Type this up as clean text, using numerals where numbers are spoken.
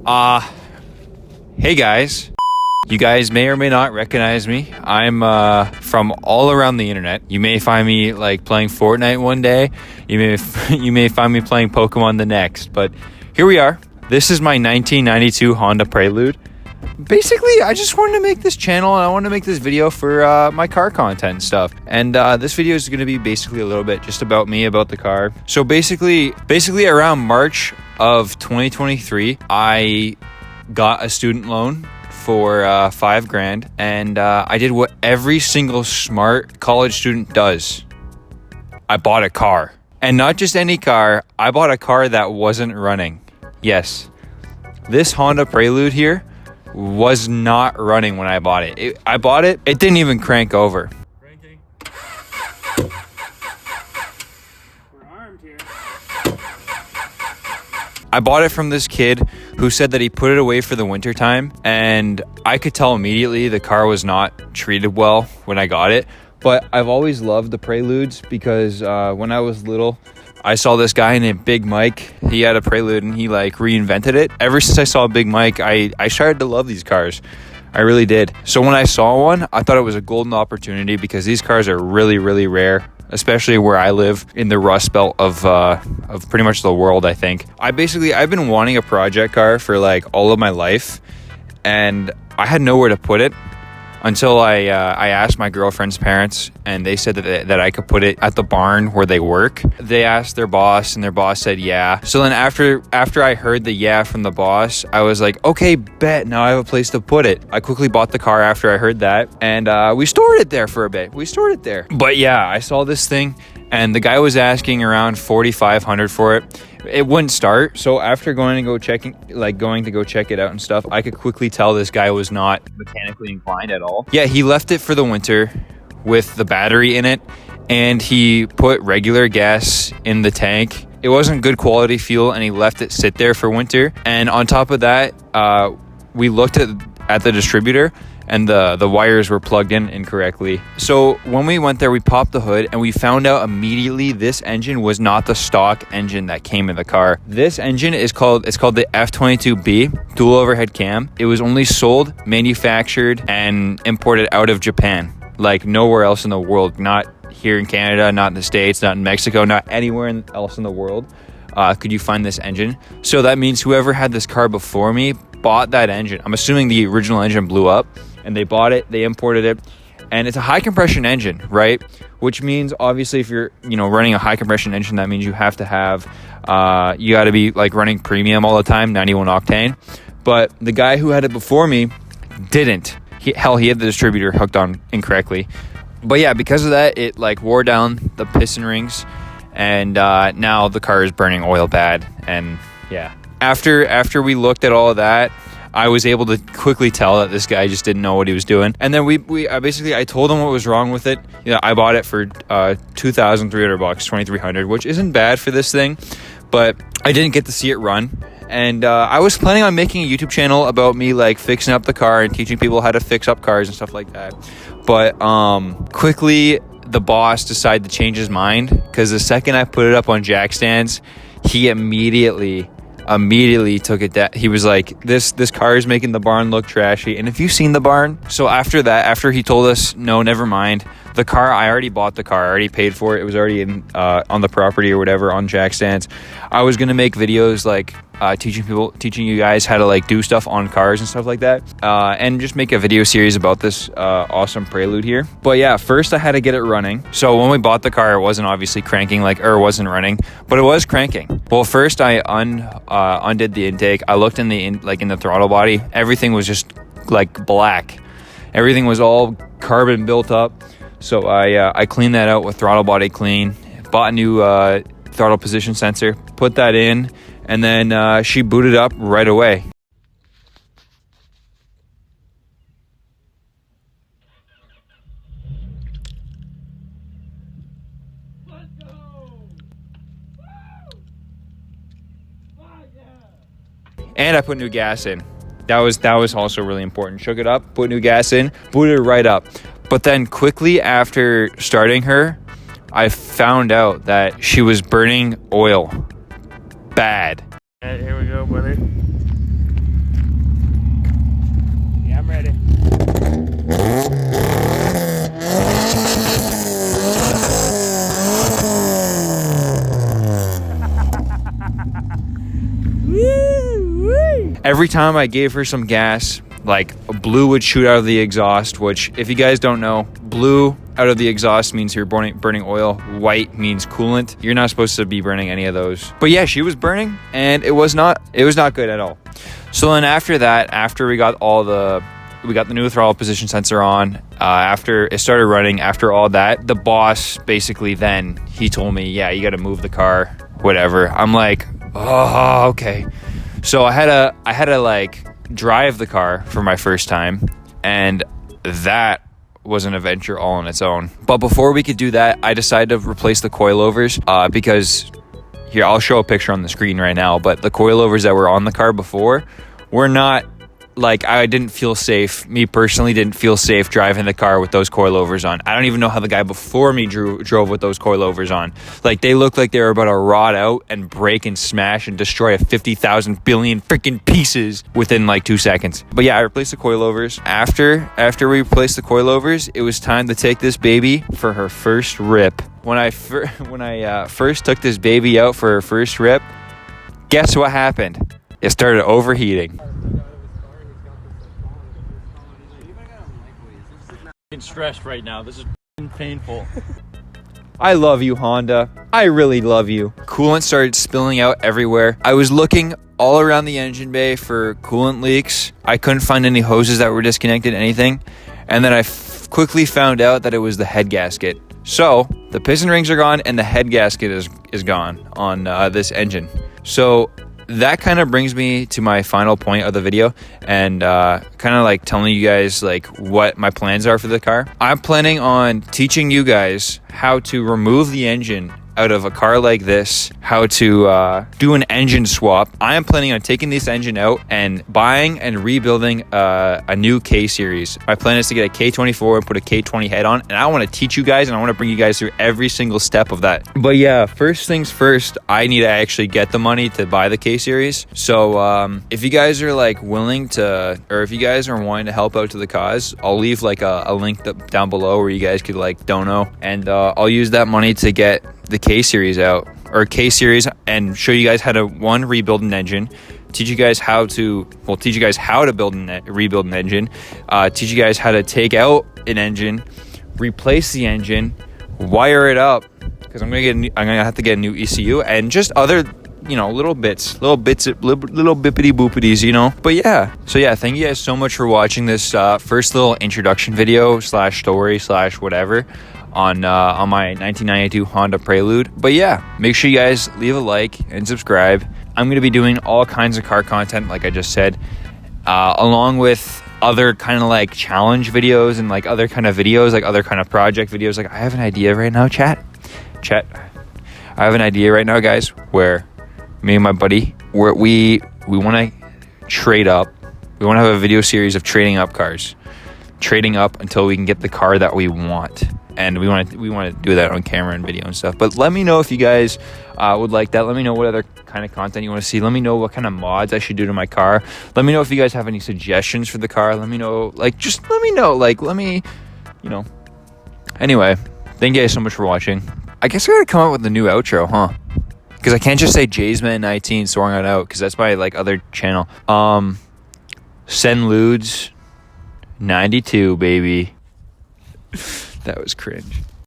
Hey guys. You guys may or may not recognize me. I'm from all around the internet. You may find me like playing Fortnite one day. You may find me playing Pokemon the next. But here we are. This is my 1992 Honda Prelude. Basically, I just wanted to make this channel and I wanted to make this video for my car content and stuff. And this video is going to be basically a little bit just about me, about the car. So basically around March of 2023, I got a student loan for $5,000, and I did what every single smart college student does. I bought a car, and not just any car. I bought a car that wasn't running. Yes, this Honda Prelude here was not running when I bought it. I bought it. It didn't even crank over. Cranking. We're armed here. I bought it from this kid who said that he put it away for the winter time, and I could tell immediately the car was not treated well when I got it. But I've always loved the Preludes because when I was little, I saw this guy named Big Mike. He had a Prelude and he like reinvented it. Ever since I saw Big Mike, I started to love these cars. I really did. So when I saw one, I thought it was a golden opportunity because these cars are really, really rare, especially where I live in the Rust Belt of pretty much the world, I think. I've been wanting a project car for like all of my life, and I had nowhere to put it until I asked my girlfriend's parents, and they said that I could put it at the barn where they work. They asked their boss, and their boss said yeah. So then after I heard the yeah from the boss, I was like, okay, bet, now I have a place to put it. I quickly bought the car after I heard that, and we stored it there for a bit. But yeah, I saw this thing, and the guy was asking around $4,500 for it. It wouldn't start. So after going to go check it out and stuff, I could quickly tell this guy was not mechanically inclined at all. Yeah, he left it for the winter with the battery in it, and he put regular gas in the tank. It wasn't good quality fuel, and he left it sit there for winter. And on top of that, we looked at the distributor, and the wires were plugged in incorrectly. So when we went there, we popped the hood and we found out immediately this engine was not the stock engine that came in the car. This engine it's called the F22B dual overhead cam. It was only sold, manufactured, and imported out of Japan, like nowhere else in the world. Not here in Canada, not in the States, not in Mexico, not anywhere else in the world could you find this engine. So that means whoever had this car before me bought that engine. I'm assuming the original engine blew up, and they bought it, they imported it, and it's a high compression engine, right? Which means obviously if you're running a high compression engine, that means you have to have you got to be like running premium all the time, 91 octane. But the guy who had it before me didn't. He had the distributor hooked on incorrectly. But yeah, because of that, it like wore down the piston rings, and now the car is burning oil bad. And yeah, after we looked at all of that, I was able to quickly tell that this guy just didn't know what he was doing. And then I told him what was wrong with it. I bought it for $2,300, $2,300, which isn't bad for this thing, but I didn't get to see it run. And I was planning on making a YouTube channel about me like fixing up the car and teaching people how to fix up cars and stuff like that. But quickly the boss decided to change his mind, because the second I put it up on jack stands, he immediately took it down. He was like, this car is making the barn look trashy. And if you've seen the barn, so after he told us, no, never mind, the car, I already bought the car, I already paid for it, it was already on the property or whatever, on jack stands. I was gonna make videos like teaching you guys how to like do stuff on cars and stuff like that, and just make a video series about this awesome Prelude here. But yeah, first I had to get it running. So when we bought the car, it wasn't obviously cranking, or wasn't running, but it was cranking. Well, first I undid the intake. I looked in the throttle body. Everything was just like black. Everything was all carbon built up. So I cleaned that out with throttle body clean. Bought a new throttle position sensor, put that in, and then she booted up right away. Let's go! Woo! Oh, yeah. And I put new gas in. That was also really important. Shook it up, put new gas in, booted it right up. But then quickly after starting her, I found out that she was burning oil bad. Here we go, brother. every time I gave her some gas, like blue would shoot out of the exhaust, which if you guys don't know, blue out of the exhaust means you're burning oil. White means coolant. You're not supposed to be burning any of those. But yeah, she was burning and it was not good at all. So then after that, after we got the new throttle position sensor on, after it started running, after all that, the boss basically then, he told me, yeah, you got to move the car, whatever. I'm like, oh, okay. So I had to like drive the car for my first time, and that was an adventure all on its own. But before we could do that, I decided to replace the coilovers because here, I'll show a picture on the screen right now, but the coilovers that were on the car before were not, like, I didn't feel safe. Me personally didn't feel safe driving the car with those coilovers on. I don't even know how the guy before me drove with those coilovers on. Like, they looked like they were about to rot out and break and smash and destroy a 50,000 billion freaking pieces within like 2 seconds. But yeah, I replaced the coilovers. After we replaced the coilovers, it was time to take this baby for her first rip. When I first took this baby out for her first rip, guess what happened? It started overheating. Stressed right now. This is painful. I love you, Honda. I really love you. Coolant started spilling out everywhere. I was looking all around the engine bay for coolant leaks. I couldn't find any hoses that were disconnected, anything. And then I quickly found out that it was the head gasket. So the piston rings are gone and the head gasket is gone on this engine. So that kind of brings me to my final point of the video, and kind of like telling you guys like what my plans are for the car. I'm planning on teaching you guys how to remove the engine out of a car like this, how to do an engine swap. I am planning on taking this engine out and buying and rebuilding a new K series. My plan is to get a K24 and put a K20 head on, and I want to teach you guys and I want to bring you guys through every single step of that. But yeah, first things first, I need to actually get the money to buy the K series. So if you guys are like willing to, or if you guys are wanting to help out to the cause, I'll leave like a link down below where you guys could like dono, and I'll use that money to get the K series out, or K series, and show you guys how to rebuild an engine, teach you guys how to build and rebuild an engine, teach you guys how to take out an engine, replace the engine, wire it up, because I'm gonna have to get a new ECU, and just other little bippity boopities, But yeah, so yeah, thank you guys so much for watching this first little introduction video / story / whatever on my 1992 Honda Prelude. But yeah, make sure you guys leave a like and subscribe. I'm going to be doing all kinds of car content, like I just said, along with other kind of like challenge videos and like other kind of videos, like other kind of project videos. Like I have an idea right now, chat. I have an idea right now, guys, where me and my buddy, where we want to trade up. We want to have a video series of trading up cars, trading up until we can get the car that we want. And we want to do that on camera and video and stuff. But let me know if you guys would like that. Let me know what other kind of content you want to see. Let me know what kind of mods I should do to my car. Let me know if you guys have any suggestions for the car. Let me know, just let me know. Anyway, thank you guys so much for watching. I guess I gotta come up with a new outro, huh? Because I can't just say JaysMan 19 soaring on out, because that's my other channel. Send Ludes 92, baby. That was cringe.